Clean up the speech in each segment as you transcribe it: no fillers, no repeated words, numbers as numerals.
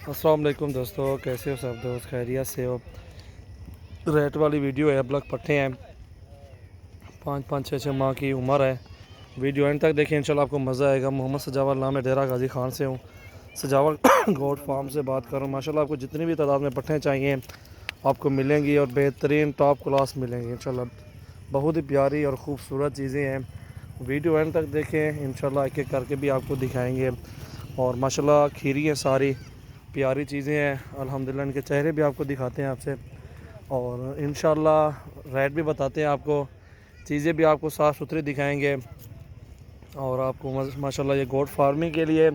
अस्सलाम वालेकुम दोस्तों, कैसे हो सब दोस्त? खैरियत से हो? रेट वाली वीडियो है। ब्लैक पट्टे हैं, 5-5 6-6 माह की उम्र है। वीडियो एंड तक देखें, इंशाल्लाह आपको मज़ा आएगा। मोहम्मद सजावल नाम है, डेरा गाजी खान से हूँ। सजावल गोट फार्म से बात कर रहा हूँ। माशाल्लाह आपको जितनी भी तादाद में पट्टे चाहिए आपको मिलेंगी और बेहतरीन टॉप क्लास मिलेंगी इंशाल्लाह। बहुत ही प्यारी और ख़ूबसूरत चीज़ें हैं। वीडियो एंड तक देखें, इंशाल्लाह एक एक करके भी आपको दिखाएंगे। और माशाल्लाह खीरी है, सारी प्यारी चीज़ें हैं अल्हम्दुलिल्लाह। इनके चेहरे भी आपको दिखाते हैं आपसे, और इंशाल्लाह रेट भी बताते हैं आपको। चीज़ें भी आपको साफ़ सुथरी दिखाएंगे। और आपको माशाल्लाह ये गोट फार्मिंग के लिए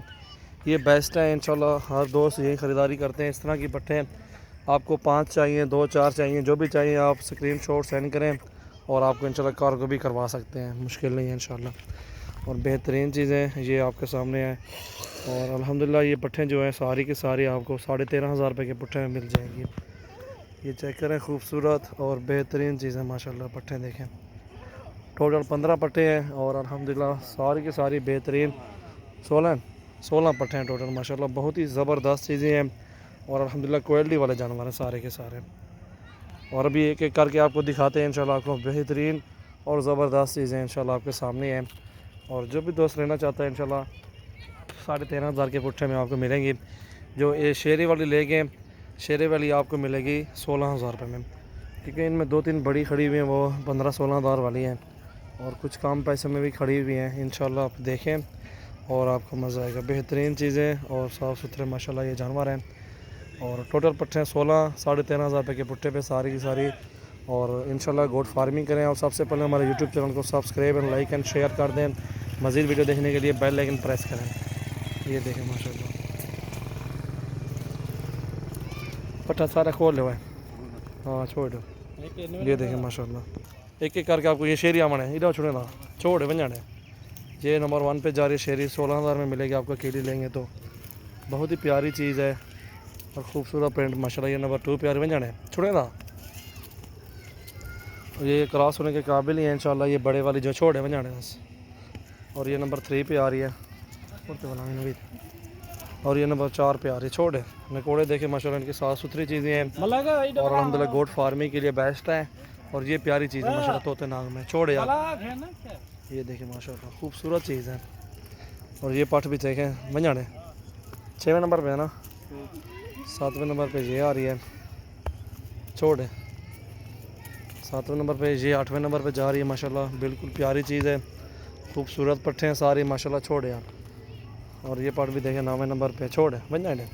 ये बेस्ट है। इंशाल्लाह हर दोस्त यही ख़रीदारी करते हैं। इस तरह की पट्टे आपको 5 चाहिए, 2 4 चाहिए, जो भी चाहिए आप स्क्रीनशॉट सेंड करें और आपको इंशाल्लाह कार्गो भी करवा सकते हैं। मुश्किल नहीं है इंशाल्लाह। और बेहतरीन चीज़ें ये आपके सामने हैं। और अल्हम्दुलिल्लाह ये पट्टे जो हैं सारी के सारी आपको 13,500 रुपये के पट्टे में मिल जाएंगी। ये चेक करें, खूबसूरत और बेहतरीन चीज़ें माशाल्लाह। पट्टे देखें, टोटल 15 पट्टे हैं और अल्हम्दुलिल्लाह सारी के सारी बेहतरीन 16 पट्टे हैं टोटल माशाल्लाह। बहुत ही ज़बरदस्त चीज़ें हैं और अल्हम्दुलिल्लाह क्वालिटी वाले जानवर हैं सारे के सारे। और अभी एक एक करके आपको दिखाते हैं इंशाल्लाह। आपको बेहतरीन और ज़बरदस्त चीज़ें इंशाल्लाह आपके सामने हैं। और जो भी दोस्त लेना चाहता है इंशाल्लाह 13,500 के पुट्ठे में आपको मिलेंगी। जो ये शेरे वाली लेंगे, शेरे वाली आपको मिलेगी 16,000 रुपये में, क्योंकि इनमें 2-3 बड़ी खड़ी हुई हैं, वो 15-16 हज़ार वाली हैं। और कुछ कम पैसे में भी खड़ी हुई हैं। इंशाल्लाह आप देखें और आपको मज़ा आएगा। बेहतरीन चीज़ें और साफ़ सुथरे माशाल्लाह ये जानवर हैं। और टोटल पट्टे हैं 13,500 रुपये के पुट्ठे पे सारी की सारी। और इंशाल्लाह गोट फार्मिंग करें। और सबसे पहले हमारे यूट्यूब चैनल को subscribe and like and share कर दें। मज़ीद वीडियो देखने के लिए बेल आइकन प्रेस करें। ये देखें माशाल्लाह, पट्टा सारा खोल लो है। हाँ छोड़ दो। ये देखें माशाल्लाह, एक एक करके आपको ये शेरी आमन है, इधर छोड़े ना, छोड़े बन जाने। ये नंबर 1 पे जा रही है शेरी, 16,000 में मिलेगी आपको अकेली लेंगे तो। बहुत ही प्यारी चीज़ है और ख़ूबसूरत प्रिंट माशाल्लाह। ये नंबर 2 पे आ रही बन जाने, छोड़े ना। ये क्रॉस होने के काबिल ही है इंशाल्लाह। ये बड़े वाली जो छोड़े बन जाने बस। और ये नंबर 3 पे आ रही है, और ये नंबर 4 पे आ रही है छोड़े। नकोड़े देखे माशाल्लाह, इनकी साफ़ सुथरी चीज़ें हैं और अल्हम्दुलिल्लाह गोट फार्मिंग के लिए बेस्ट है। और ये प्यारी चीज़ है माशाल्लाह, तोते नाग में छोड़े यार। ये देखें माशाल्लाह खूबसूरत चीज़ है। और ये पट भी देखें बन जाने, 6वें नंबर पे है ना, 7वें नंबर पे ये आ रही है छोड़े, 7वें नंबर पे ये, 8वें नंबर पे जा रही है माशाल्लाह। बिल्कुल प्यारी चीज़ है, खूबसूरत पट्टे हैं सारी माशाल्लाह छोड़े यार। और ये पट भी देखें 9वें नंबर पे छोड़े बन जाए।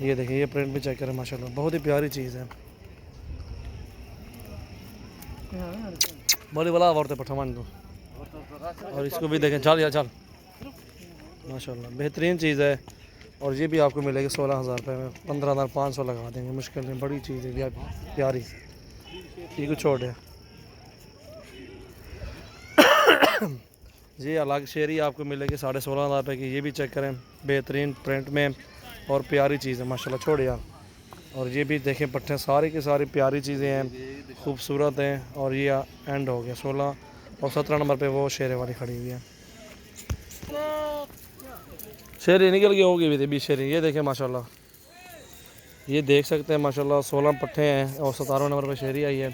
ये देखें, ये प्रिंट भी चेक करें माशाल्लाह, बहुत ही प्यारी चीज़ है। बोली बोला और पट्टा मान दो। और इसको भी देखें, चल यार चल माशाल्लाह, बेहतरीन चीज़ है। और ये भी आपको मिलेगी 16,000 रुपये में, 15,500 लगा देंगे मुश्किल नहीं। बड़ी चीज़ है प्यारी, ये कुछ छोड़ है। ये अलग शेरी आपको मिलेगी 16,500 रुपये की। ये भी चेक करें, बेहतरीन प्रिंट में और प्यारी चीज़ है माशाल्लाह छोड़े यार। और ये भी देखें पट्टे सारी की सारी प्यारी चीज़ें हैं, खूबसूरत हैं। और ये एंड हो गया 16 और 17 नंबर पे वो शेरे वाली खड़ी हुई है। शेरी निकल गई होगी भी 20 शेरी। ये देखें माशाल्लाह, ये देख सकते हैं माशाल्लाह 16 पट्टे हैं और 17वें नंबर पे शेरी आई है।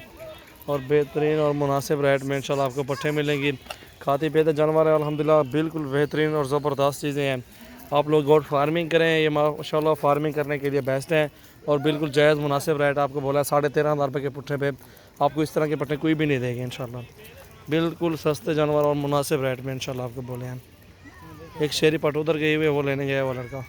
और बेहतरीन और मुनासिब रेट में इंशाल्लाह आपको पट्टे मिलेंगी। खाती पीते जानवर है अल्हम्दुलिल्लाह, बिल्कुल बेहतरीन और ज़बरदस्त चीज़ें हैं। आप लोग गोट फार्मिंग करें, ये माशाल्लाह फार्मिंग करने के लिए बेस्ट है। और बिल्कुल जायज़ मुनासिब रेट आपको बोला है 13,500 रुपये के पुट्ठे पे। आपको इस तरह के पट्टे कोई भी नहीं देंगे इंशाल्लाह। बिल्कुल सस्ते जानवर और मुनासिब रेट में इंशाल्लाह आपको बोले हैं। एक शेरी पट उधर गई हुई है, वो लेने गया वो लड़का।